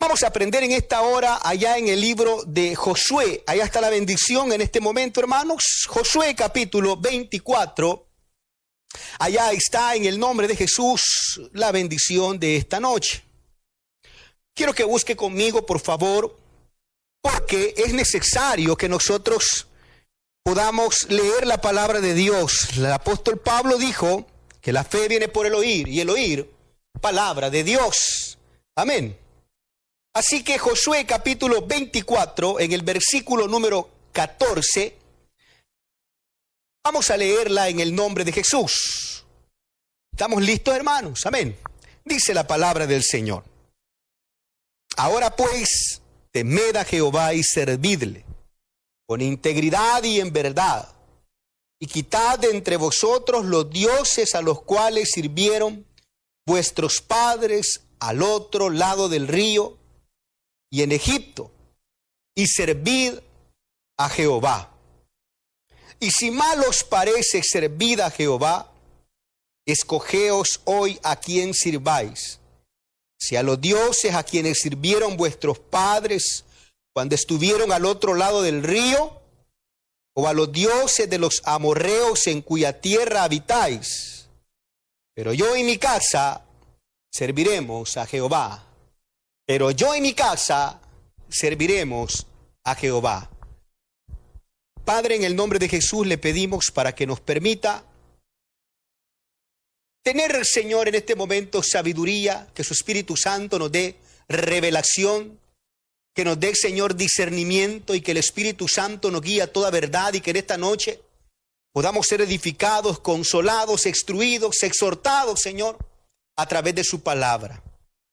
Vamos a aprender en esta hora allá en el libro de Josué. Allá está la bendición en este momento, hermanos. Josué capítulo 24. Allá está en el nombre de Jesús la bendición de esta noche. Quiero que busque conmigo, por favor, porque es necesario que nosotros podamos leer la palabra de Dios. El apóstol Pablo dijo que la fe viene por el oír y el oír palabra de Dios. Amén. Así que Josué capítulo 24, en el versículo número 14, vamos a leerla en el nombre de Jesús. ¿Estamos listos, hermanos? Amén. Dice la palabra del Señor. Ahora pues, temed a Jehová y servidle con integridad y en verdad, y quitad de entre vosotros los dioses a los cuales sirvieron vuestros padres al otro lado del río y en Egipto, y servid a Jehová. Y si mal os parece servid a Jehová, escogeos hoy a quién sirváis, si a los dioses a quienes sirvieron vuestros padres cuando estuvieron al otro lado del río, o a los dioses de los amorreos en cuya tierra habitáis. Pero yo y mi casa serviremos a Jehová. Pero yo y mi casa serviremos a Jehová. Padre, en el nombre de Jesús le pedimos para que nos permita tener, Señor, en este momento sabiduría, que su Espíritu Santo nos dé revelación, que nos dé, Señor, discernimiento, y que el Espíritu Santo nos guíe a toda verdad, y que en esta noche podamos ser edificados, consolados, instruidos, exhortados, Señor, a través de su palabra,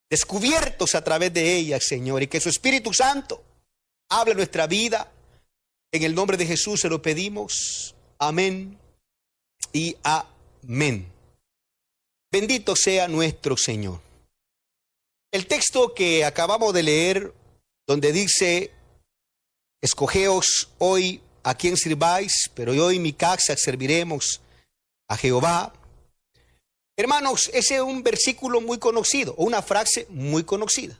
descubiertos a través de ella, Señor, y que su Espíritu Santo hable nuestra vida. En el nombre de Jesús se lo pedimos. Amén y amén. Bendito sea nuestro Señor. El texto que acabamos de leer, donde dice, escogeos hoy a quién sirváis, pero yo y mi casa serviremos a Jehová. Hermanos, ese es un versículo muy conocido, o una frase muy conocida.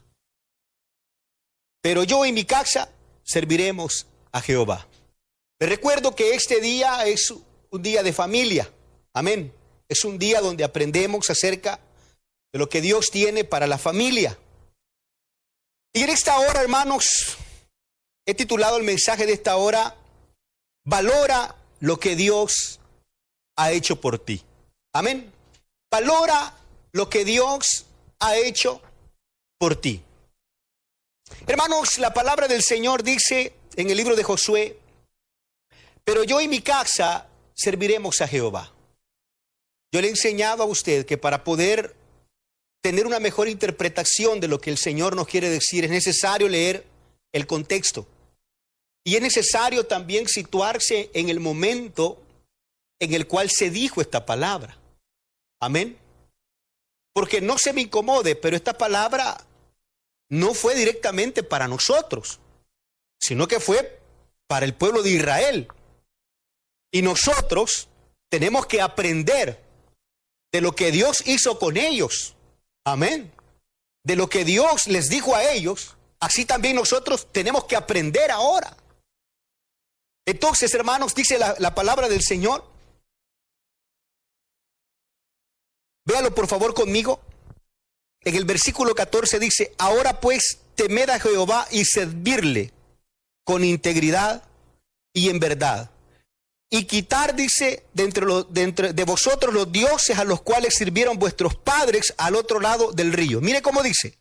Pero yo y mi casa serviremos a Jehová. Les recuerdo que este día es un día de familia. Amén. Es un día donde aprendemos acerca de lo que Dios tiene para la familia. Y en esta hora, hermanos, he titulado el mensaje de esta hora, valora lo que Dios ha hecho por ti. Amén. Valora lo que Dios ha hecho por ti. Hermanos, la palabra del Señor dice en el libro de Josué, pero yo y mi casa serviremos a Jehová. Yo le he enseñado a usted que para poder tener una mejor interpretación de lo que el Señor nos quiere decir, es necesario leer el contexto. Y es necesario también situarse en el momento en el cual se dijo esta palabra. Amén. Porque no se me incomode, pero esta palabra no fue directamente para nosotros, sino que fue para el pueblo de Israel. Y nosotros tenemos que aprender de lo que Dios hizo con ellos. Amén. De lo que Dios les dijo a ellos, así también nosotros tenemos que aprender ahora. Entonces, hermanos, dice la palabra del Señor. Véalo por favor conmigo. En el versículo 14 dice, ahora pues temed a Jehová y servirle con integridad y en verdad. Y quitar, dice, de vosotros los dioses a los cuales sirvieron vuestros padres al otro lado del río. Mire cómo dice.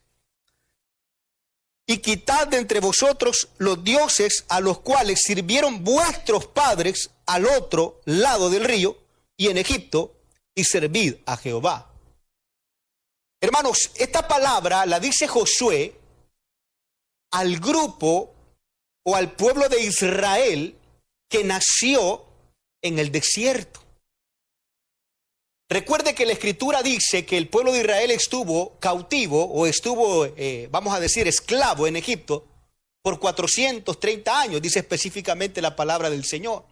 Y quitad de entre vosotros los dioses a los cuales sirvieron vuestros padres al otro lado del río y en Egipto, y servid a Jehová. Hermanos, esta palabra la dice Josué al grupo o al pueblo de Israel que nació en el desierto. Recuerde que la Escritura dice que el pueblo de Israel estuvo cautivo o estuvo, vamos a decir, esclavo en Egipto por 430 años, dice específicamente la palabra del Señor.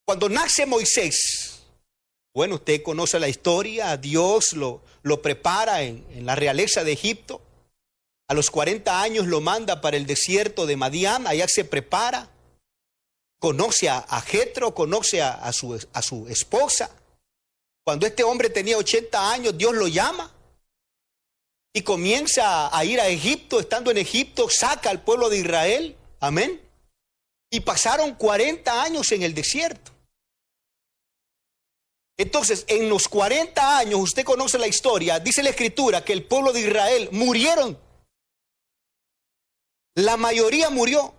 Cuando nace Moisés, bueno, usted conoce la historia, Dios lo prepara en la realeza de Egipto. A los 40 años lo manda para el desierto de Madián, allá se prepara, conoce a Jetro, conoce a su esposa. Cuando este hombre tenía 80 años, Dios lo llama y comienza a ir a Egipto. Estando en Egipto, saca al pueblo de Israel, amén. Y pasaron 40 años en el desierto. Entonces, en los 40 años, usted conoce la historia, dice la Escritura que el pueblo de Israel murieron. La mayoría murió,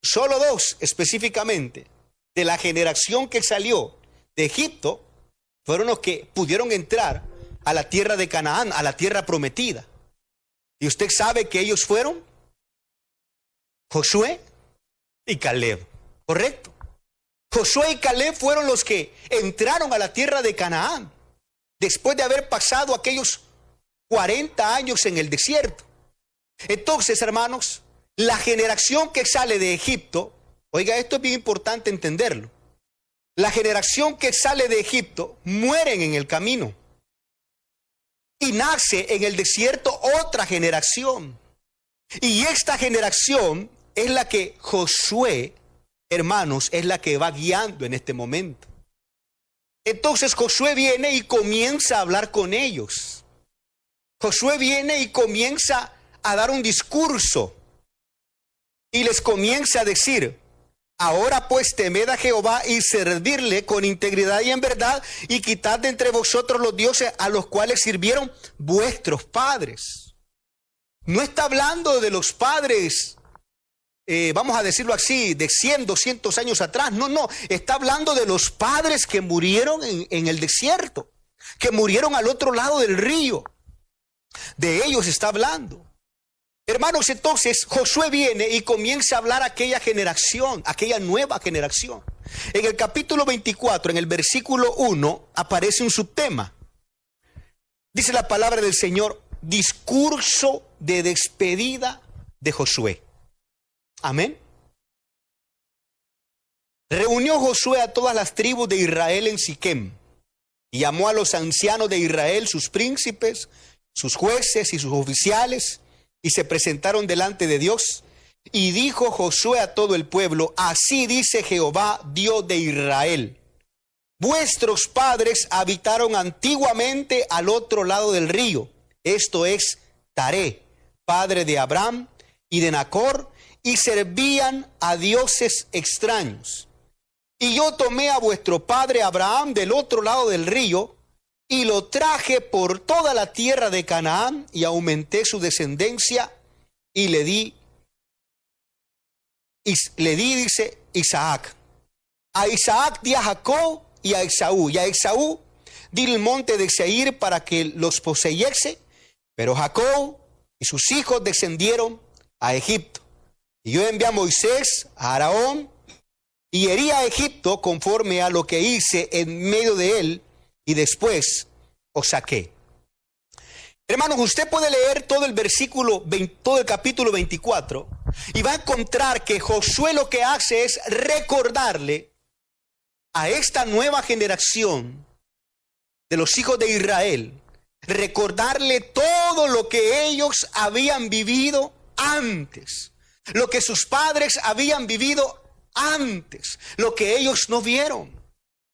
solo 2 específicamente, de la generación que salió de Egipto, fueron los que pudieron entrar a la tierra de Canaán, a la tierra prometida. Y usted sabe que ellos fueron Josué y Caleb, ¿correcto? Josué y Caleb fueron los que entraron a la tierra de Canaán, después de haber pasado aquellos 40 años en el desierto. Entonces, hermanos, la generación que sale de Egipto, oiga, esto es bien importante entenderlo. La generación que sale de Egipto mueren en el camino. Y nace en el desierto otra generación. Y esta generación es la que Josué, hermanos, es la que va guiando en este momento. Entonces Josué viene y comienza a hablar con ellos. Josué viene y comienza a dar un discurso. Y les comienza a decir: ahora pues temed a Jehová y servirle con integridad y en verdad, y quitad de entre vosotros los dioses a los cuales sirvieron vuestros padres. No está hablando de los padres, vamos a decirlo así, de 100, 200 años atrás. No, está hablando de los padres que murieron en el desierto, que murieron al otro lado del río. De ellos está hablando. Hermanos, entonces Josué viene y comienza a hablar a aquella generación, aquella nueva generación. En el capítulo 24, en el versículo 1, aparece un subtema. Dice la palabra del Señor: discurso de despedida de Josué. Amén. Reunió Josué a todas las tribus de Israel en Siquem, y llamó a los ancianos de Israel, sus príncipes, sus jueces y sus oficiales, y se presentaron delante de Dios. Y dijo Josué a todo el pueblo: así dice Jehová, Dios de Israel: vuestros padres habitaron antiguamente al otro lado del río, esto es Taré, padre de Abraham y de Nacor, y servían a dioses extraños. Y yo tomé a vuestro padre Abraham del otro lado del río, y lo traje por toda la tierra de Canaán, y aumenté su descendencia, y le di, dice, Isaac. A Isaac di a Jacob y a Esaú. Y a Esaú di el monte de Seir para que los poseyese. Pero Jacob y sus hijos descendieron a Egipto. Y yo envié a Moisés, a Aarón, y herí a Egipto conforme a lo que hice en medio de él, y después os saqué. Hermanos, usted puede leer todo el todo el capítulo 24, y va a encontrar que Josué lo que hace es recordarle a esta nueva generación de los hijos de Israel, recordarle todo lo que ellos habían vivido antes, lo que sus padres habían vivido antes, lo que ellos no vieron.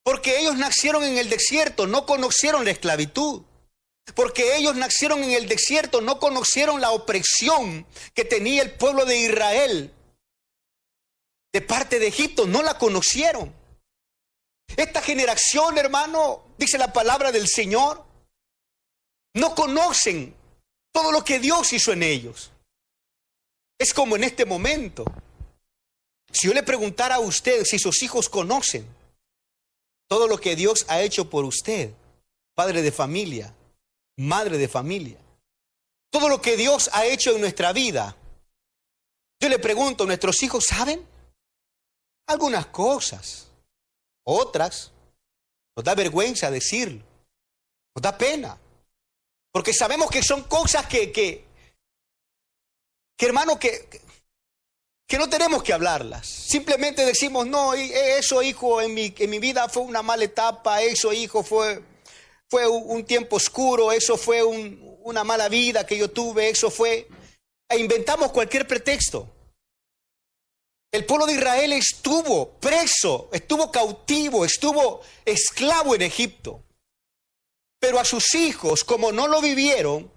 Porque ellos nacieron en el desierto, no conocieron la esclavitud. Porque ellos nacieron en el desierto, no conocieron la opresión que tenía el pueblo de Israel de parte de Egipto, no la conocieron. Esta generación, hermano, dice la palabra del Señor, no conocen todo lo que Dios hizo en ellos. Es como en este momento. Si yo le preguntara a usted si sus hijos conocen todo lo que Dios ha hecho por usted, padre de familia, madre de familia, todo lo que Dios ha hecho en nuestra vida, yo le pregunto, ¿nuestros hijos saben? Algunas cosas, otras nos da vergüenza decirlo, nos da pena, porque sabemos que son cosas que hermano, que no tenemos que hablarlas. Simplemente decimos: no, eso, hijo, en mi vida fue una mala etapa, eso, hijo, fue un tiempo oscuro, eso fue una mala vida que yo tuve, eso fue. e inventamos cualquier pretexto. El pueblo de Israel estuvo preso, estuvo cautivo, estuvo esclavo en Egipto. Pero a sus hijos, como no lo vivieron,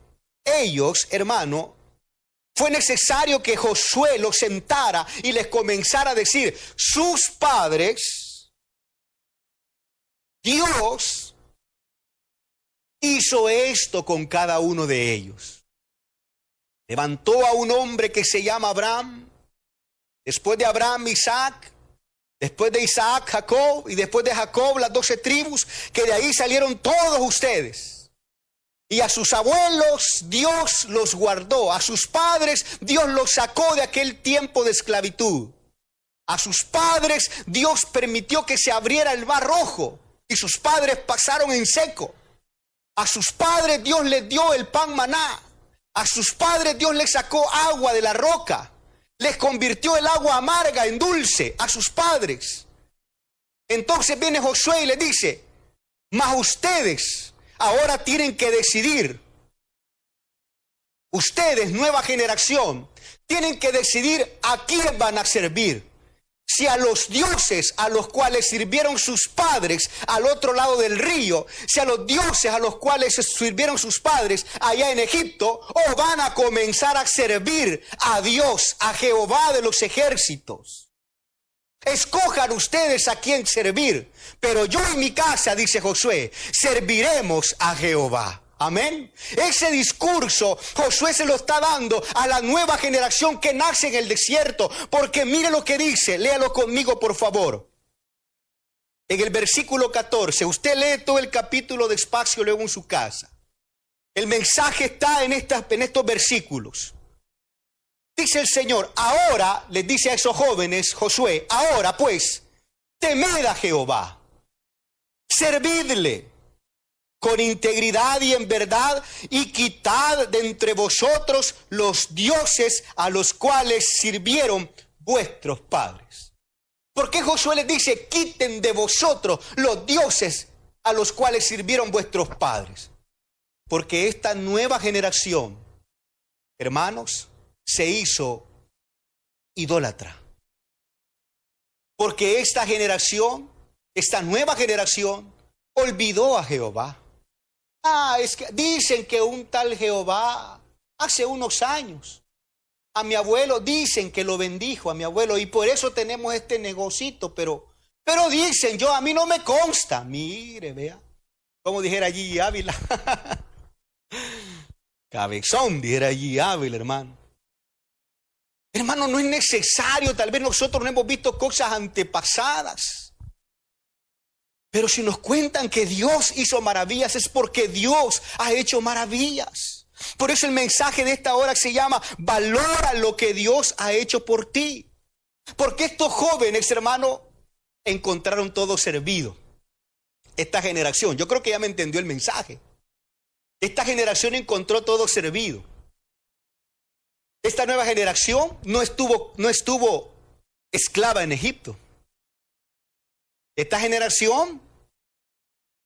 ellos, hermano, fue necesario que Josué los sentara y les comenzara a decir, sus padres, Dios hizo esto con cada uno de ellos. Levantó a un hombre que se llama Abraham, después de Abraham, Isaac, después de Isaac, Jacob, y después de Jacob, las 12 tribus, que de ahí salieron todos ustedes. Y a sus abuelos Dios los guardó, a sus padres Dios los sacó de aquel tiempo de esclavitud. A sus padres Dios permitió que se abriera el mar Rojo, y sus padres pasaron en seco. A sus padres Dios les dio el pan maná. A sus padres Dios les sacó agua de la roca. Les convirtió el agua amarga en dulce a sus padres. Entonces viene Josué y les dice, mas ustedes ahora tienen que decidir. Ustedes, nueva generación, tienen que decidir a quién van a servir. Si a los dioses a los cuales sirvieron sus padres al otro lado del río, si a los dioses a los cuales sirvieron sus padres allá en Egipto, o van a comenzar a servir a Dios, a Jehová de los ejércitos. Escojan ustedes a quién servir, pero yo y mi casa, dice Josué, serviremos a Jehová. Amén. Ese discurso Josué se lo está dando a la nueva generación que nace en el desierto, porque mire lo que dice, léalo conmigo por favor. En el versículo 14, usted lee todo el capítulo despacio luego en su casa. El mensaje está en estos versículos. Dice el Señor, ahora, les dice a esos jóvenes, Josué, ahora pues, temed a Jehová, servidle con integridad y en verdad, y quitad de entre vosotros los dioses a los cuales sirvieron vuestros padres. ¿Por qué Josué les dice, quiten de vosotros los dioses a los cuales sirvieron vuestros padres? Porque esta nueva generación, hermanos, se hizo idólatra. Porque esta generación, esta nueva generación, olvidó a Jehová. Es que dicen que un tal Jehová hace unos años a mi abuelo dicen que lo bendijo a mi abuelo y por eso tenemos este negocito, pero dicen, a mí no me consta. Mire, vea, como dijera allí Ávila. Cabezón, dijera allí Ávila, hermano. Hermano, no es necesario, tal vez nosotros no hemos visto cosas antepasadas. Pero si nos cuentan que Dios hizo maravillas, es porque Dios ha hecho maravillas. Por eso el mensaje de esta hora se llama, valora lo que Dios ha hecho por ti. Porque estos jóvenes, hermano, encontraron todo servido. Esta generación, yo creo que ya me entendió el mensaje. Esta generación encontró todo servido. Esta nueva generación no estuvo esclava en Egipto. Esta generación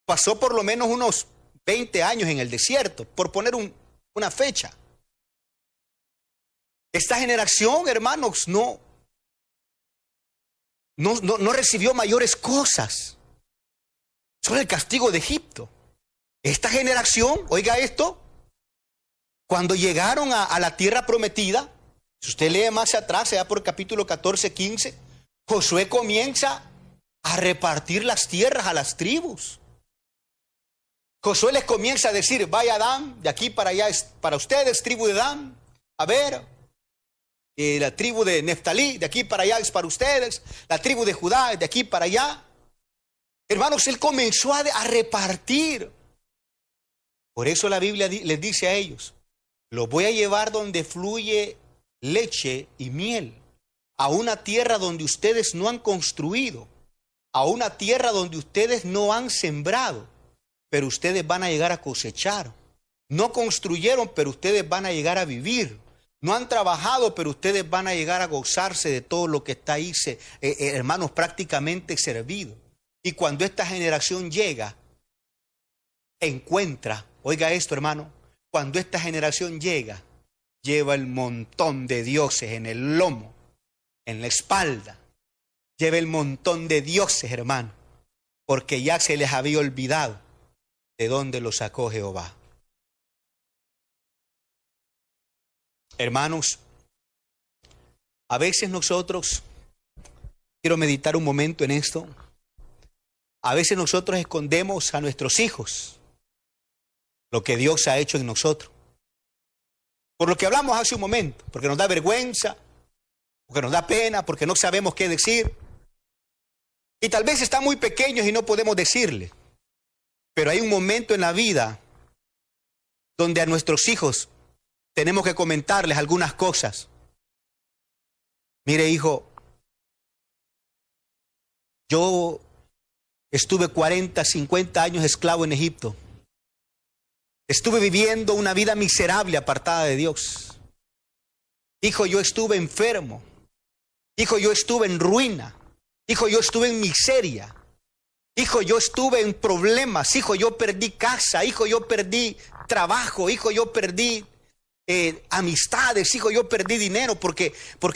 pasó por lo menos unos 20 años en el desierto, por poner una fecha. Esta generación, hermanos, no recibió mayores cosas. Solo el castigo de Egipto. Esta generación, oiga esto, cuando llegaron a la tierra prometida, si usted lee más atrás, sea por capítulo 14, 15, Josué comienza a repartir las tierras a las tribus. Josué les comienza a decir, vaya Dan, de aquí para allá es para ustedes, tribu de Dan. A ver, la tribu de Neftalí, de aquí para allá es para ustedes. La tribu de Judá, de aquí para allá. Hermanos, él comenzó a repartir. Por eso la Biblia les dice a ellos, los voy a llevar donde fluye leche y miel, a una tierra donde ustedes no han construido, a una tierra donde ustedes no han sembrado, pero ustedes van a llegar a cosechar. No construyeron, pero ustedes van a llegar a vivir. No han trabajado, pero ustedes van a llegar a gozarse de todo lo que está ahí, hermanos, prácticamente servido. Y cuando esta generación llega, encuentra, oiga esto, hermano, cuando esta generación llega, lleva el montón de dioses en el lomo, en la espalda. Lleva el montón de dioses, hermano, porque ya se les había olvidado de dónde los sacó Jehová. Hermanos, a veces nosotros, quiero meditar un momento en esto, a veces nosotros escondemos a nuestros hijos lo que Dios ha hecho en nosotros. Por lo que hablamos hace un momento, porque nos da vergüenza, porque nos da pena, porque no sabemos qué decir. Y tal vez están muy pequeños y no podemos decirle. Pero hay un momento en la vida donde a nuestros hijos tenemos que comentarles algunas cosas. Mire, hijo, yo estuve 40, 50 años esclavo en Egipto. Estuve viviendo una vida miserable apartada de Dios. Hijo, yo estuve enfermo. Hijo, yo estuve en ruina. Hijo, yo estuve en miseria. Hijo, yo estuve en problemas. Hijo, yo perdí casa. Hijo, yo perdí trabajo. Hijo, yo perdí amistades. Hijo, yo perdí dinero porque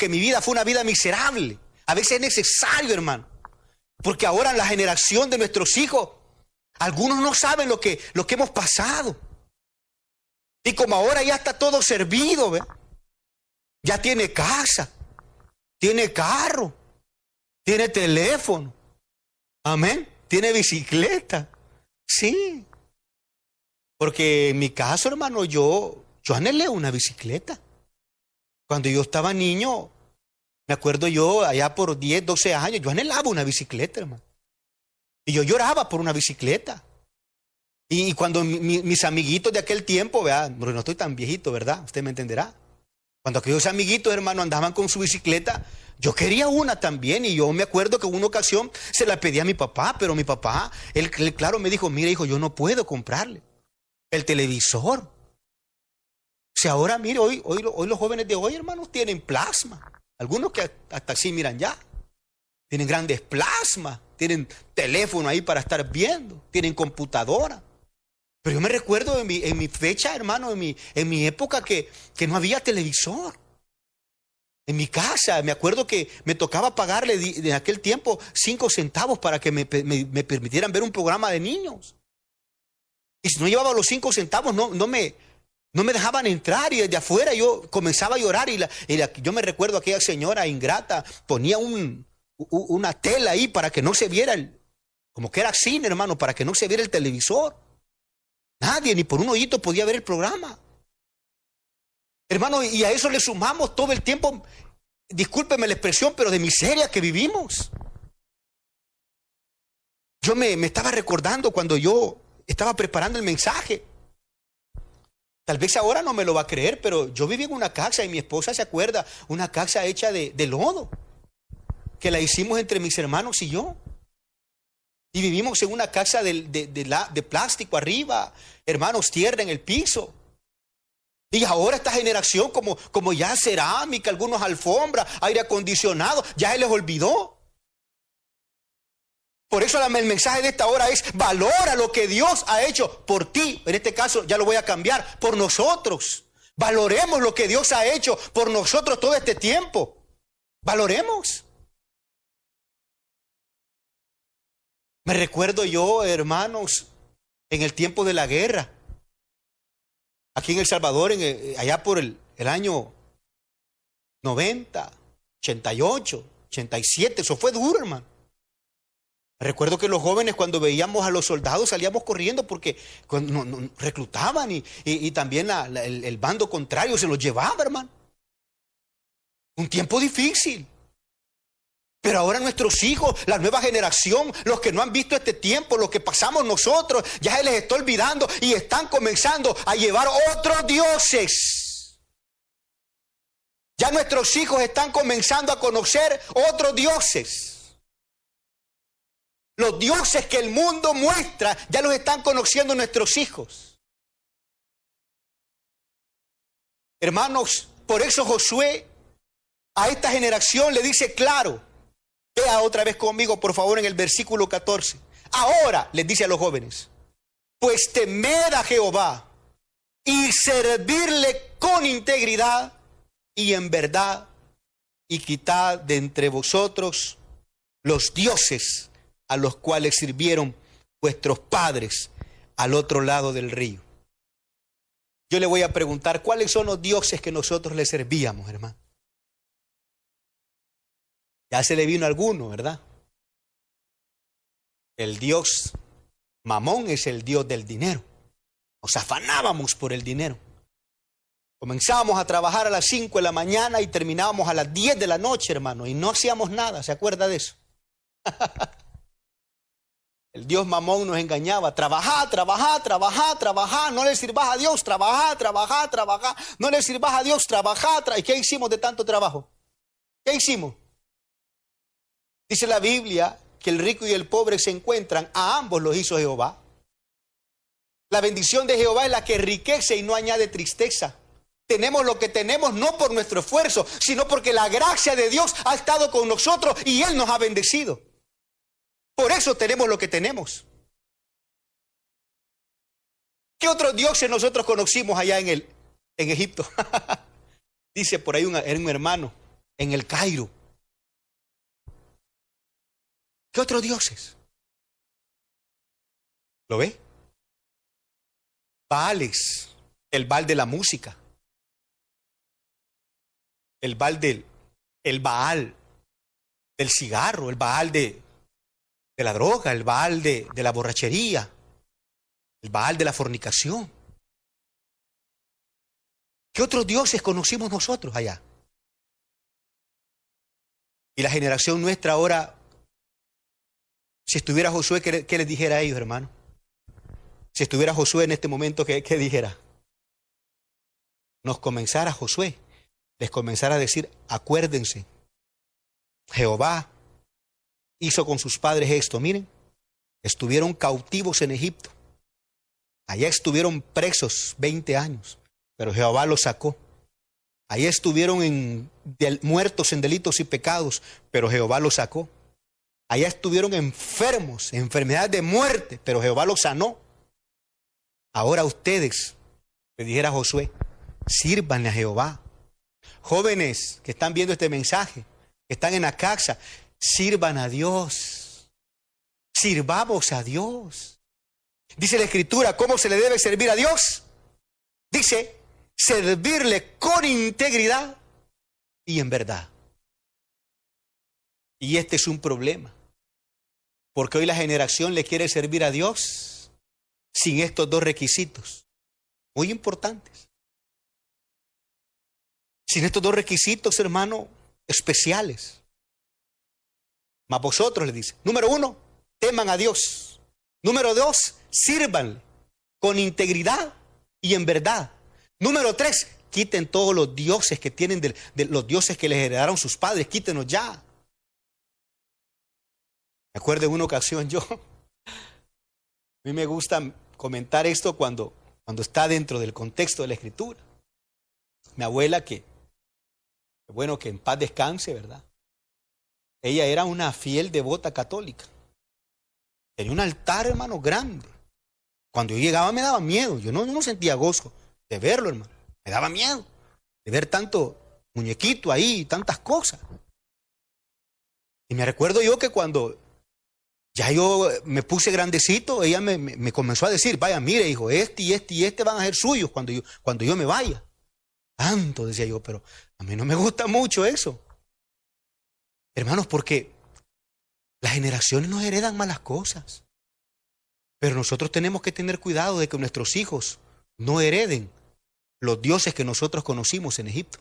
mi vida fue una vida miserable. A veces es necesario, hermano. Porque ahora en la generación de nuestros hijos, algunos no saben lo que hemos pasado. Y como ahora ya está todo servido, ¿ve? Ya tiene casa, tiene carro, tiene teléfono, amén, tiene bicicleta, sí. Porque en mi caso, hermano, yo anhelé una bicicleta. Cuando yo estaba niño, me acuerdo yo, allá por 10, 12 años, yo anhelaba una bicicleta, hermano. Y yo lloraba por una bicicleta. Y cuando mis amiguitos de aquel tiempo, ¿verdad? Porque no estoy tan viejito, ¿verdad? Usted me entenderá. Cuando aquellos amiguitos, hermano, andaban con su bicicleta, yo quería una también. Y yo me acuerdo que en una ocasión se la pedí a mi papá, pero mi papá, él claro, me dijo, mire, hijo, yo no puedo comprarle el televisor. O sea, ahora, mire, hoy los jóvenes de hoy, hermanos, tienen plasma. Algunos que hasta así miran ya. Tienen grandes plasmas, tienen teléfono ahí para estar viendo, tienen computadora. Pero yo me recuerdo en mi fecha, hermano, en mi época que no había televisor. En mi casa, me acuerdo que me tocaba pagarle en aquel tiempo 5 centavos para que me permitieran ver un programa de niños. Y si no llevaba los 5 centavos, no me dejaban entrar, y desde afuera yo comenzaba a llorar. Yo me recuerdo aquella señora ingrata, ponía una tela ahí para que no se viera, como que era cine, hermano, para que no se viera el televisor. Nadie, ni por un hoyito podía ver el programa. Hermano, y a eso le sumamos todo el tiempo, discúlpeme la expresión, pero de miseria que vivimos. Yo me estaba recordando cuando yo estaba preparando el mensaje. Tal vez ahora no me lo va a creer, pero yo viví en una casa y mi esposa se acuerda, una casa hecha de lodo, que la hicimos entre mis hermanos y yo. Y vivimos en una casa de plástico arriba, hermanos, tierra en el piso. Y ahora esta generación, como ya cerámica, algunos alfombras, aire acondicionado, ya se les olvidó. Por eso el mensaje de esta hora es: valora lo que Dios ha hecho por ti. En este caso ya lo voy a cambiar, por nosotros. Valoremos lo que Dios ha hecho por nosotros todo este tiempo. Valoremos. Me recuerdo yo, hermanos, en el tiempo de la guerra, aquí en El Salvador, allá por el año 90, 88, 87, eso fue duro, hermano. Recuerdo que los jóvenes, cuando veíamos a los soldados, salíamos corriendo porque reclutaban y también el bando contrario se los llevaba, hermano. Un tiempo difícil. Pero ahora nuestros hijos, la nueva generación, los que no han visto este tiempo, lo que pasamos nosotros, ya se les está olvidando y están comenzando a llevar otros dioses. Ya nuestros hijos están comenzando a conocer otros dioses. Los dioses que el mundo muestra, ya los están conociendo nuestros hijos. Hermanos, por eso Josué a esta generación le dice claro. Vea otra vez conmigo, por favor, en el versículo 14. Ahora, les dice a los jóvenes, pues temed a Jehová y servirle con integridad y en verdad, y quitad de entre vosotros los dioses a los cuales sirvieron vuestros padres al otro lado del río. Yo le voy a preguntar, ¿cuáles son los dioses que nosotros le servíamos, hermano? Ya se le vino alguno, ¿verdad? El dios Mamón es el dios del dinero. Nos afanábamos por el dinero. Comenzábamos a trabajar a las 5 de la mañana y terminábamos a las 10 de la noche, hermano, y no hacíamos nada. ¿Se acuerda de eso? El dios Mamón nos engañaba. Trabajá, trabajá, trabajá, trabajá. No le sirvas a Dios. Trabajá, trabajá, trabajá. No le sirvas a Dios. Trabajá. ¿Y qué hicimos de tanto trabajo? ¿Qué hicimos? Dice la Biblia que el rico y el pobre se encuentran. A ambos los hizo Jehová. La bendición de Jehová es la que enriquece y no añade tristeza. Tenemos lo que tenemos no por nuestro esfuerzo, sino porque la gracia de Dios ha estado con nosotros y Él nos ha bendecido. Por eso tenemos lo que tenemos. ¿Qué otros dioses nosotros conocimos allá en Egipto? Dice por ahí un hermano, en el Cairo. ¿Qué otros dioses? ¿Lo ve? Baales, el Baal de la música, el Baal del cigarro, el Baal de la droga, el Baal de la borrachería, el Baal de la fornicación. ¿Qué otros dioses conocimos nosotros allá? Y la generación nuestra ahora, si estuviera Josué, ¿qué les dijera a ellos, hermano? Si estuviera Josué en este momento, ¿qué dijera? Nos comenzara Josué, les comenzara a decir, acuérdense, Jehová hizo con sus padres esto, miren, estuvieron cautivos en Egipto, allá estuvieron presos 20 años, pero Jehová los sacó. Allá estuvieron muertos en delitos y pecados, pero Jehová los sacó. Allá estuvieron enfermos, enfermedades de muerte, pero Jehová los sanó. Ahora ustedes, le dijera Josué, sírvanle a Jehová. Jóvenes que están viendo este mensaje, que están en la casa, sirvan a Dios. Sirvamos a Dios. Dice la Escritura, ¿cómo se le debe servir a Dios? Dice, servirle con integridad y en verdad. Y este es un problema, porque hoy la generación le quiere servir a Dios sin estos dos requisitos, muy importantes. Sin estos dos requisitos, hermano, especiales. Mas vosotros, le dice, número 1, teman a Dios. Número 2, sírvanle con integridad y en verdad. Número 3, quiten todos los dioses que tienen, de los dioses que les heredaron sus padres, quítenlos ya. Me acuerdo en una ocasión a mí me gusta comentar esto cuando está dentro del contexto de la Escritura. Mi abuela, que en paz descanse, ¿verdad? Ella era una fiel devota católica. Tenía un altar, hermano, grande. Cuando yo llegaba me daba miedo. Yo no sentía gozo de verlo, hermano. Me daba miedo de ver tanto muñequito ahí, tantas cosas. Y me recuerdo yo que cuando ya yo me puse grandecito, ella me comenzó a decir, vaya, mire, hijo, este y este y este van a ser suyos cuando yo me vaya. Tanto, decía yo, pero a mí no me gusta mucho eso. Hermanos, porque las generaciones nos heredan malas cosas. Pero nosotros tenemos que tener cuidado de que nuestros hijos no hereden los dioses que nosotros conocimos en Egipto.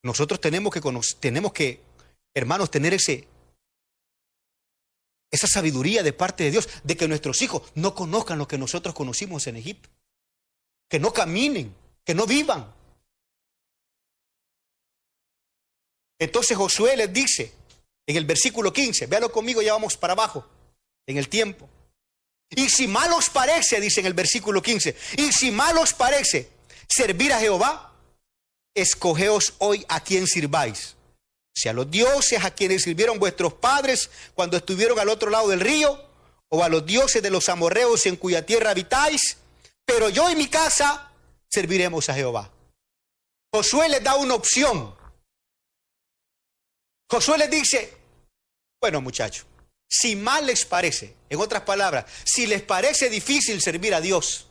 Nosotros tenemos que, hermanos, tener esa sabiduría de parte de Dios, de que nuestros hijos no conozcan lo que nosotros conocimos en Egipto. Que no caminen, que no vivan. Entonces Josué les dice, en el versículo 15, véalo conmigo, ya vamos para abajo, en el tiempo. Y si mal os parece, dice en el versículo 15, y si mal os parece servir a Jehová, escogeos hoy a quien sirváis. Si a los dioses a quienes sirvieron vuestros padres cuando estuvieron al otro lado del río, o a los dioses de los amorreos en cuya tierra habitáis, pero yo y mi casa serviremos a Jehová. Josué les da una opción. Josué les dice, bueno muchachos, si mal les parece, en otras palabras, si les parece difícil servir a Dios,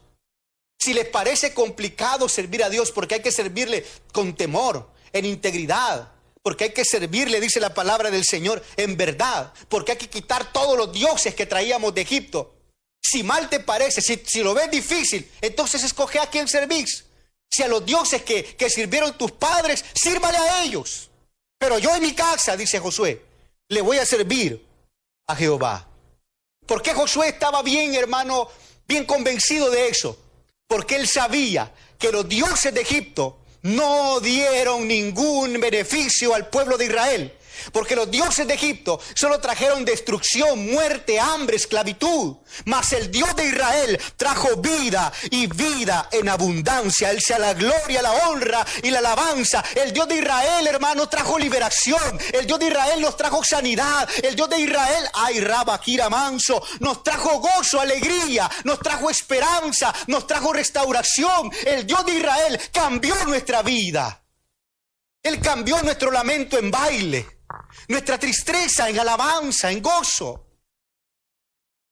si les parece complicado servir a Dios, porque hay que servirle con temor, en integridad, porque hay que servirle, dice la palabra del Señor, en verdad, porque hay que quitar todos los dioses que traíamos de Egipto. Si mal te parece, si lo ves difícil, entonces escoge a quién servís. Si a los dioses que sirvieron tus padres, sírvale a ellos. Pero yo en mi casa, dice Josué, le voy a servir a Jehová. ¿Por qué Josué estaba bien, hermano, bien convencido de eso? Porque él sabía que los dioses de Egipto no dieron ningún beneficio al pueblo de Israel. Porque los dioses de Egipto solo trajeron destrucción, muerte, hambre, esclavitud. Mas el Dios de Israel trajo vida y vida en abundancia. Él sea la gloria, la honra y la alabanza. El Dios de Israel, hermano, trajo liberación. El Dios de Israel nos trajo sanidad. El Dios de Israel, ay, Rabba, Kira, Manso, nos trajo gozo, alegría, nos trajo esperanza, nos trajo restauración. El Dios de Israel cambió nuestra vida. Él cambió nuestro lamento en baile, nuestra tristeza en alabanza, en gozo.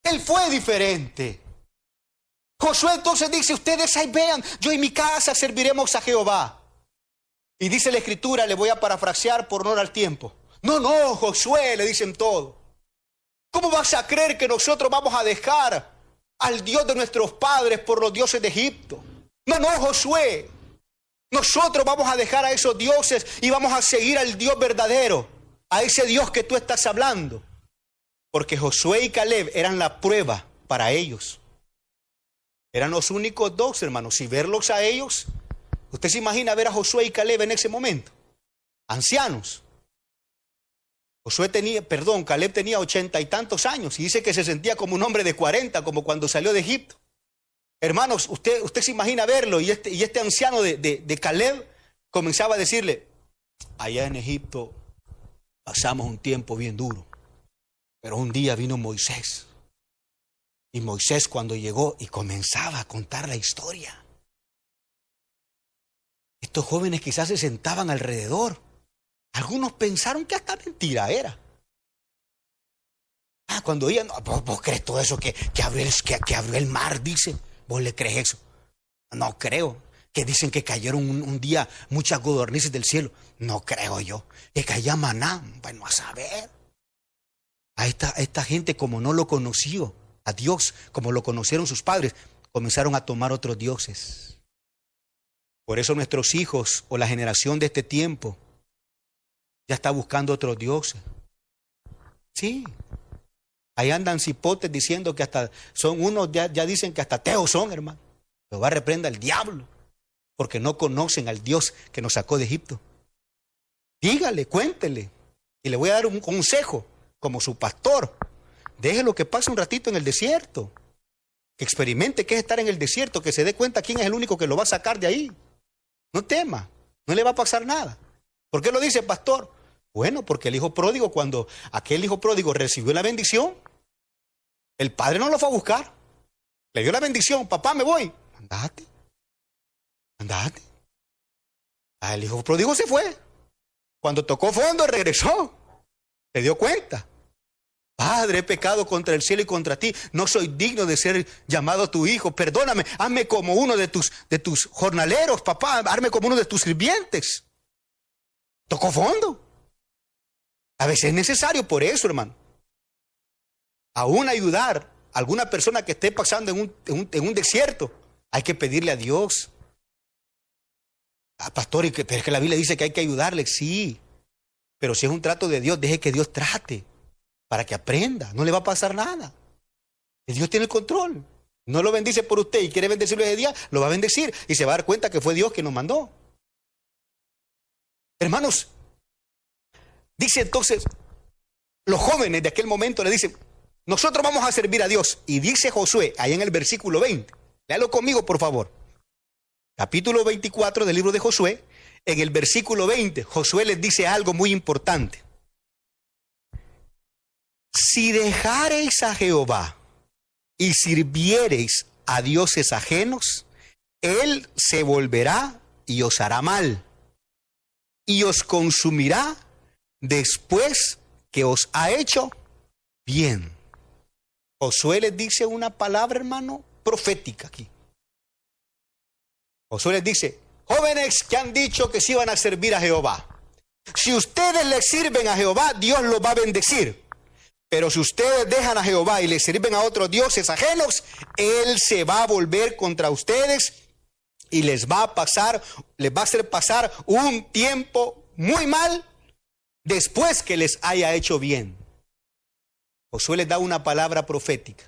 Él fue diferente. Josué entonces dice, ustedes ahí vean, yo y mi casa serviremos a Jehová. Y dice la Escritura, le voy a parafrasear por honor al tiempo. No, Josué, le dicen todo. ¿Cómo vas a creer que nosotros vamos a dejar al Dios de nuestros padres por los dioses de Egipto? No, Josué. Nosotros vamos a dejar a esos dioses y vamos a seguir al Dios verdadero, a ese Dios que tú estás hablando. Porque Josué y Caleb eran la prueba para ellos. Eran los únicos dos, hermanos. Y verlos a ellos, usted se imagina ver a Josué y Caleb en ese momento, ancianos. Caleb tenía 80 y tantos años y dice que se sentía como un hombre de 40, como cuando salió de Egipto. Hermanos, usted se imagina verlo y este anciano de Caleb comenzaba a decirle, allá en Egipto pasamos un tiempo bien duro, pero un día vino Moisés. Y Moisés cuando llegó y comenzaba a contar la historia, estos jóvenes quizás se sentaban alrededor. Algunos pensaron que hasta mentira era. Cuando oían, ¿vos crees todo eso que abrió el mar, dice? ¿Vos le crees eso? No creo. Que dicen que cayeron un día muchas codornices del cielo. No creo yo. Que caía maná. Bueno, a saber. A esta gente, como no lo conoció a Dios, como lo conocieron sus padres, comenzaron a tomar otros dioses. Por eso nuestros hijos o la generación de este tiempo ya está buscando otros dioses. Sí. Ahí andan cipotes diciendo que hasta son unos, ya dicen que hasta ateos son, hermano. Jehová reprenda al diablo, porque no conocen al Dios que nos sacó de Egipto. Dígale, cuéntele, y le voy a dar un consejo, como su pastor. Déjelo que pase un ratito en el desierto, que experimente qué es estar en el desierto, que se dé cuenta quién es el único que lo va a sacar de ahí. No tema, no le va a pasar nada. ¿Por qué lo dice, pastor? Bueno, porque el hijo pródigo, cuando aquel hijo pródigo recibió la bendición, el padre no lo fue a buscar. Le dio la bendición, papá, me voy. Andate. El hijo pródigo se fue. Cuando tocó fondo, regresó. Se dio cuenta. Padre, he pecado contra el cielo y contra ti. No soy digno de ser llamado tu hijo. Perdóname, hazme como uno de tus jornaleros, papá. Hazme como uno de tus sirvientes. Tocó fondo. A veces es necesario por eso, hermano. Aún ayudar a alguna persona que esté pasando en un desierto, hay que pedirle a Dios. Pastor, pero es que la Biblia dice que hay que ayudarle. Sí, pero si es un trato de Dios, deje que Dios trate para que aprenda. No le va a pasar nada. Dios tiene el control. No lo bendice por usted y quiere bendecirlo ese día, lo va a bendecir y se va a dar cuenta que fue Dios quien nos mandó. Hermanos, dice entonces, los jóvenes de aquel momento le dicen, nosotros vamos a servir a Dios. Y dice Josué, ahí en el versículo 20, léalo conmigo por favor. Capítulo 24 del libro de Josué, en el versículo 20, Josué les dice algo muy importante. Si dejareis a Jehová y sirviereis a dioses ajenos, él se volverá y os hará mal, y os consumirá después que os ha hecho bien. Josué les dice una palabra, hermano, profética aquí. Josué les dice: jóvenes que han dicho que se iban a servir a Jehová, si ustedes le sirven a Jehová, Dios los va a bendecir. Pero si ustedes dejan a Jehová y le sirven a otros dioses ajenos, Él se va a volver contra ustedes y les va a hacer pasar un tiempo muy mal después que les haya hecho bien. Josué les da una palabra profética.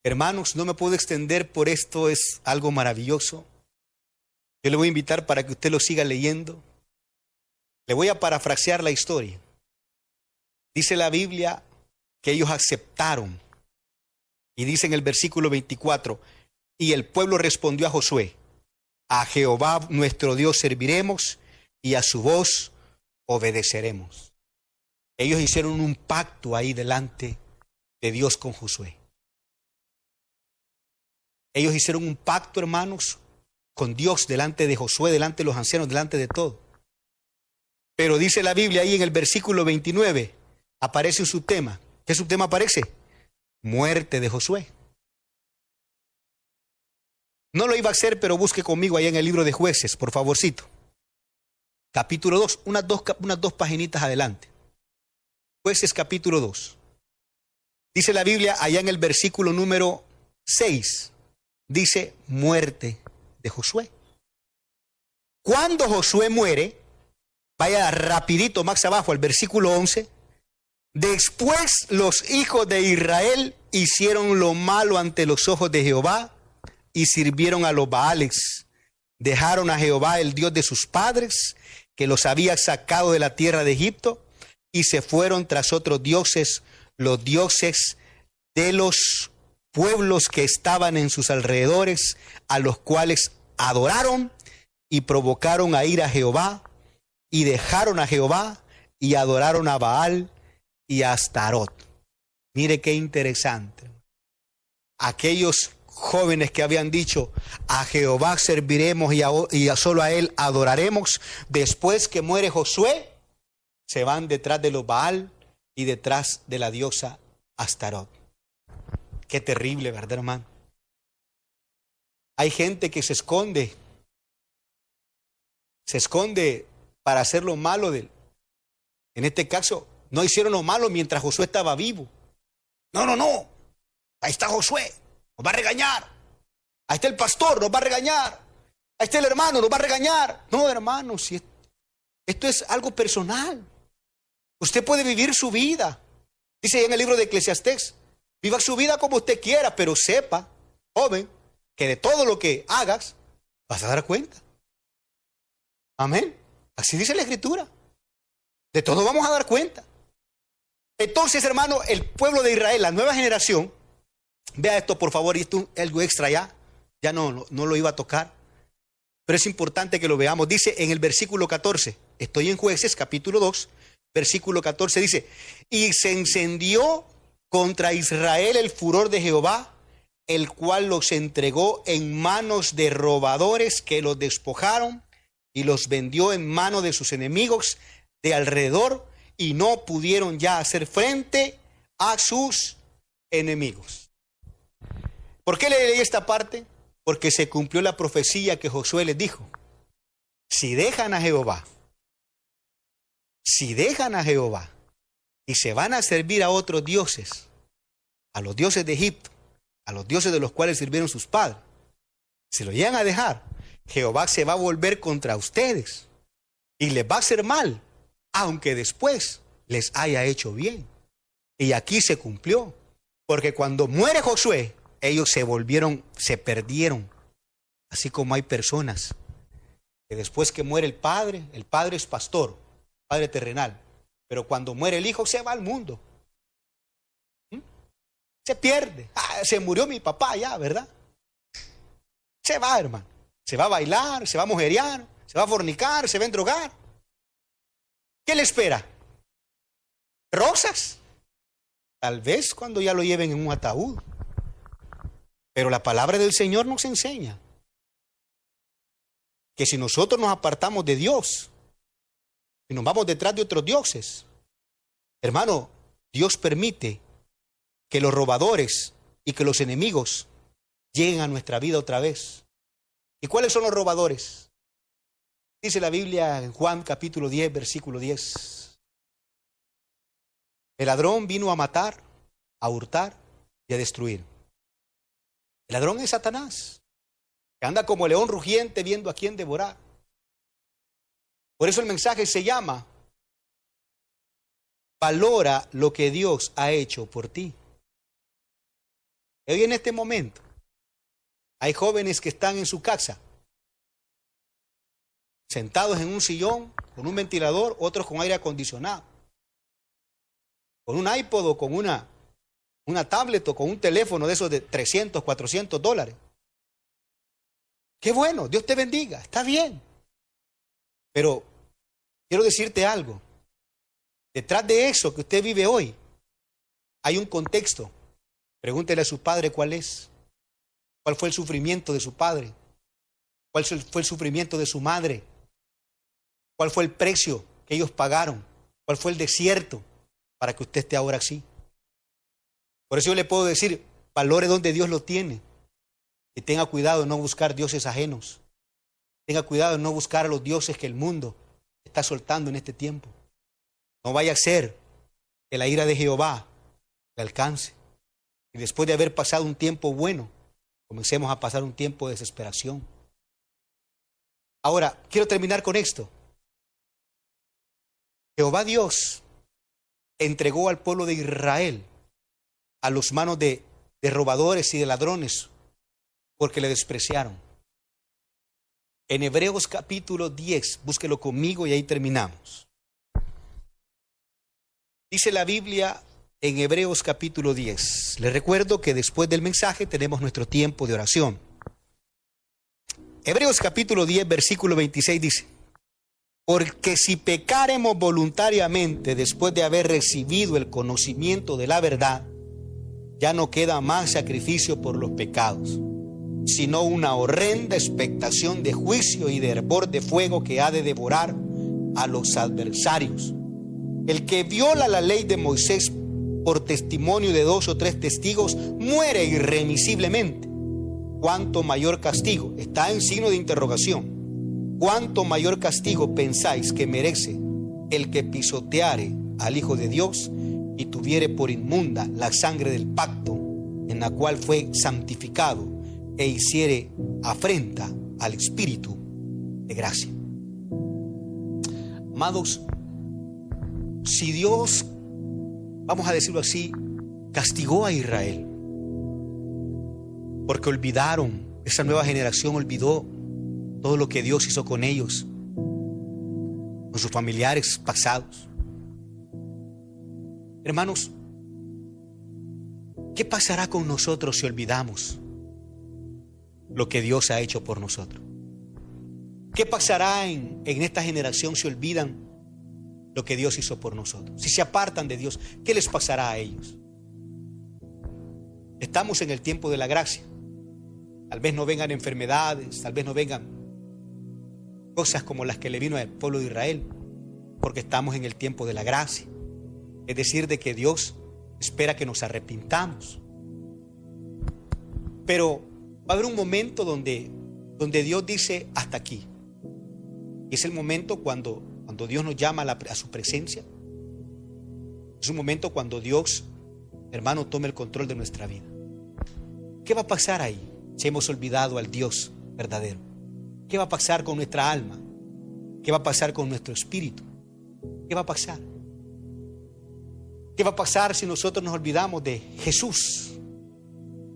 Hermanos, no me puedo extender por esto, es algo maravilloso. Yo le voy a invitar para que usted lo siga leyendo. Le voy a parafrasear la historia. Dice la Biblia que ellos aceptaron. Y dice en el versículo 24, y el pueblo respondió a Josué: a Jehová nuestro Dios serviremos y a su voz obedeceremos. Ellos hicieron un pacto ahí delante de Dios con Josué. Ellos hicieron un pacto, hermanos, con Dios delante de Josué, delante de los ancianos, delante de todo. Pero dice la Biblia ahí en el versículo 29, aparece un subtema. ¿Qué subtema aparece? Muerte de Josué. No lo iba a hacer, pero busque conmigo allá en el libro de Jueces, por favorcito. Capítulo 2, unas dos paginitas adelante. Jueces capítulo 2. Dice la Biblia allá en el versículo número 6. Dice muerte de Josué. Cuando Josué muere, vaya rapidito más abajo al versículo 11. Después los hijos de Israel hicieron lo malo ante los ojos de Jehová y sirvieron a los Baales. Dejaron a Jehová, el Dios de sus padres, que los había sacado de la tierra de Egipto, y se fueron tras otros dioses, los dioses de los pueblos que estaban en sus alrededores, a los cuales adoraron y provocaron a ir a Jehová, y dejaron a Jehová y adoraron a Baal y a Astarot. Mire qué interesante. Aquellos jóvenes que habían dicho: a Jehová serviremos y solo a él adoraremos, después que muere Josué, se van detrás de los Baal y detrás de la diosa Astarot. Qué terrible, ¿verdad, hermano? Hay gente que se esconde para hacer lo malo. En este caso, no hicieron lo malo mientras Josué estaba vivo. No. Ahí está Josué, nos va a regañar. Ahí está el pastor, nos va a regañar. Ahí está el hermano, nos va a regañar. No, hermano, si esto es algo personal. Usted puede vivir su vida. Dice en el libro de Eclesiastés: viva su vida como usted quiera, pero sepa, joven, que de todo lo que hagas vas a dar cuenta. Amén. Así dice la Escritura. De todo vamos a dar cuenta. Entonces, hermano, el pueblo de Israel, la nueva generación, vea esto por favor, y esto es algo extra ya no lo iba a tocar, pero es importante que lo veamos. Dice en el versículo 14, estoy en Jueces capítulo 2, versículo 14, dice: y se encendió contra Israel el furor de Jehová, el cual los entregó en manos de robadores que los despojaron y los vendió en manos de sus enemigos de alrededor, y no pudieron ya hacer frente a sus enemigos. ¿Por qué le leí esta parte? Porque se cumplió la profecía que Josué les dijo: si dejan a Jehová y se van a servir a otros dioses, a los dioses de Egipto, a los dioses de los cuales sirvieron sus padres, si lo llegan a dejar, Jehová se va a volver contra ustedes y les va a hacer mal, aunque después les haya hecho bien. Y aquí se cumplió, porque cuando muere Josué, ellos se perdieron. Así como hay personas que después que muere el padre es pastor, padre terrenal, pero cuando muere el hijo se va al mundo. Se pierde. Se murió mi papá ya, ¿verdad? Se va, hermano. Se va a bailar, se va a mujerear, se va a fornicar, se va a endrogar. ¿Qué le espera? ¿Rosas? Tal vez cuando ya lo lleven en un ataúd. Pero la palabra del Señor nos enseña que si nosotros nos apartamos de Dios y nos vamos detrás de otros dioses, hermano, Dios permite que los robadores y que los enemigos lleguen a nuestra vida otra vez. ¿Y cuáles son los robadores? Dice la Biblia en Juan capítulo 10, versículo 10. El ladrón vino a matar, a hurtar y a destruir. El ladrón es Satanás, que anda como león rugiente viendo a quién devorar. Por eso el mensaje se llama: valora lo que Dios ha hecho por ti. Hoy en este momento hay jóvenes que están en su casa, sentados en un sillón, con un ventilador, otros con aire acondicionado, con un iPod o con una tablet o con un teléfono de esos de $300, $400. Qué bueno, Dios te bendiga, está bien. Pero quiero decirte algo. Detrás de eso que usted vive hoy, hay un contexto. Pregúntele a su padre cuál es. ¿Cuál fue el sufrimiento de su padre? ¿Cuál fue el sufrimiento de su madre? ¿Cuál fue el precio que ellos pagaron? ¿Cuál fue el desierto para que usted esté ahora así? Por eso yo le puedo decir, valore donde Dios lo tiene. Y tenga cuidado de no buscar dioses ajenos. Tenga cuidado de no buscar a los dioses que el mundo está soltando en este tiempo. No vaya a ser que la ira de Jehová le alcance. Y después de haber pasado un tiempo bueno, comencemos a pasar un tiempo de desesperación. Ahora, quiero terminar con esto. Jehová Dios entregó al pueblo de Israel a las manos de robadores y de ladrones porque le despreciaron. En Hebreos capítulo 10, búsquelo conmigo y ahí terminamos. Dice la Biblia en Hebreos capítulo 10. Les recuerdo que después del mensaje tenemos nuestro tiempo de oración. Hebreos capítulo 10, versículo 26 dice: porque si pecáremos voluntariamente después de haber recibido el conocimiento de la verdad, ya no queda más sacrificio por los pecados, sino una horrenda expectación de juicio y de hervor de fuego que ha de devorar a los adversarios. El que viola la ley de Moisés por testimonio de 2 o 3 testigos muere irremisiblemente. ¿Cuánto mayor castigo? Está en signo de interrogación. ¿Cuánto mayor castigo pensáis que merece el que pisoteare al Hijo de Dios y tuviere por inmunda la sangre del pacto en la cual fue santificado e hiciere afrenta al Espíritu de gracia? Amados, si Dios, vamos a decirlo así, castigó a Israel porque olvidaron, esa nueva generación olvidó todo lo que Dios hizo con ellos, con sus familiares pasados. Hermanos, ¿qué pasará con nosotros si olvidamos lo que Dios ha hecho por nosotros? ¿Qué pasará en esta generación si olvidan lo que Dios hizo por nosotros? Si se apartan de Dios, ¿qué les pasará a ellos? Estamos en el tiempo de la gracia. Tal vez no vengan enfermedades, tal vez no vengan cosas como las que le vino al pueblo de Israel, porque estamos en el tiempo de la gracia. Es decir, de que Dios espera que nos arrepintamos. Pero va a haber un momento donde Dios dice hasta aquí. Y es el momento cuando Dios nos llama a su presencia. Es un momento cuando Dios, hermano, tome el control de nuestra vida. ¿Qué va a pasar ahí si hemos olvidado al Dios verdadero? ¿Qué va a pasar con nuestra alma? ¿Qué va a pasar con nuestro espíritu? ¿Qué va a pasar? ¿Qué va a pasar si nosotros nos olvidamos de Jesús?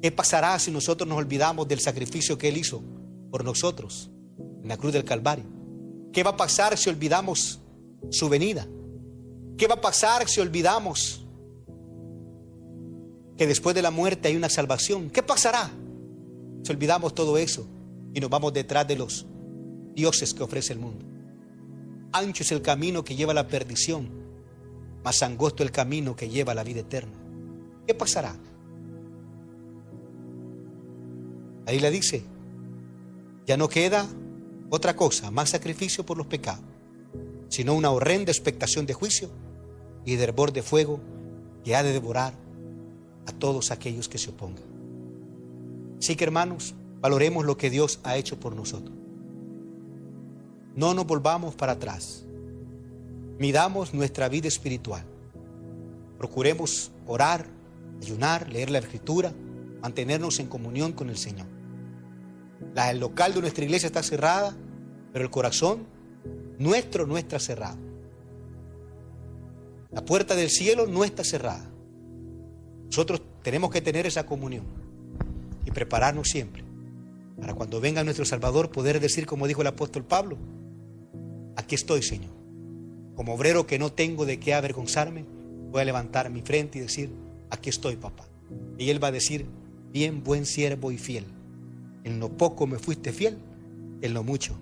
¿Qué pasará si nosotros nos olvidamos del sacrificio que Él hizo por nosotros en la cruz del Calvario? ¿Qué va a pasar si olvidamos su venida? ¿Qué va a pasar si olvidamos que después de la muerte hay una salvación? ¿Qué pasará si olvidamos todo eso y nos vamos detrás de los dioses que ofrece el mundo? Ancho es el camino que lleva a la perdición, mas angosto el camino que lleva a la vida eterna. ¿Qué pasará? Ahí le dice, ya no queda otra cosa, más sacrificio por los pecados, sino una horrenda expectación de juicio y de hervor de fuego que ha de devorar a todos aquellos que se opongan. Así que, hermanos, valoremos lo que Dios ha hecho por nosotros. No nos volvamos para atrás. Midamos nuestra vida espiritual. Procuremos orar, ayunar, leer la Escritura, mantenernos en comunión con el Señor. El local de nuestra iglesia está cerrada, pero el corazón nuestro no está cerrado. La puerta del cielo no está cerrada. Nosotros tenemos que tener esa comunión y prepararnos siempre para cuando venga nuestro Salvador poder decir, como dijo el apóstol Pablo, aquí estoy, Señor. Como obrero que no tengo de qué avergonzarme, voy a levantar mi frente y decir, aquí estoy, papá. Y Él va a decir, bien, buen siervo y fiel. En lo poco me fuiste fiel, en lo mucho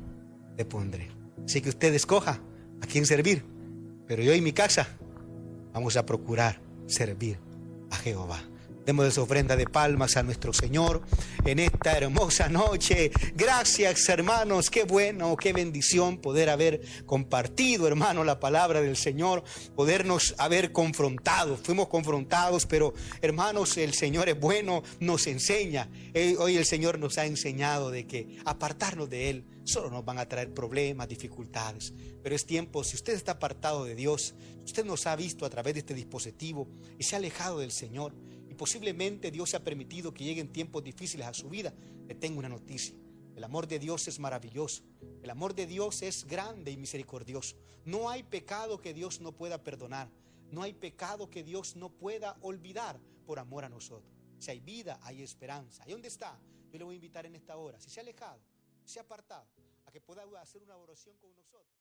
te pondré. Así que usted escoja a quién servir, pero yo y mi casa vamos a procurar servir a Jehová. Demos esa ofrenda de palmas a nuestro Señor en esta hermosa noche. Gracias, hermanos. Qué bueno, qué bendición poder haber compartido, hermano, la palabra del Señor, podernos haber confrontado. Fuimos confrontados, pero, hermanos, el Señor es bueno, nos enseña. Hoy el Señor nos ha enseñado de que apartarnos de Él solo nos van a traer problemas, dificultades. Pero es tiempo, si usted está apartado de Dios, usted nos ha visto a través de este dispositivo y se ha alejado del Señor, y posiblemente Dios ha permitido que lleguen tiempos difíciles a su vida, le tengo una noticia. El amor de Dios es maravilloso. El amor de Dios es grande y misericordioso. No hay pecado que Dios no pueda perdonar. No hay pecado que Dios no pueda olvidar por amor a nosotros. Si hay vida, hay esperanza. ¿Y dónde está? Yo le voy a invitar en esta hora, si se ha alejado, si se ha apartado, a que pueda hacer una oración con nosotros.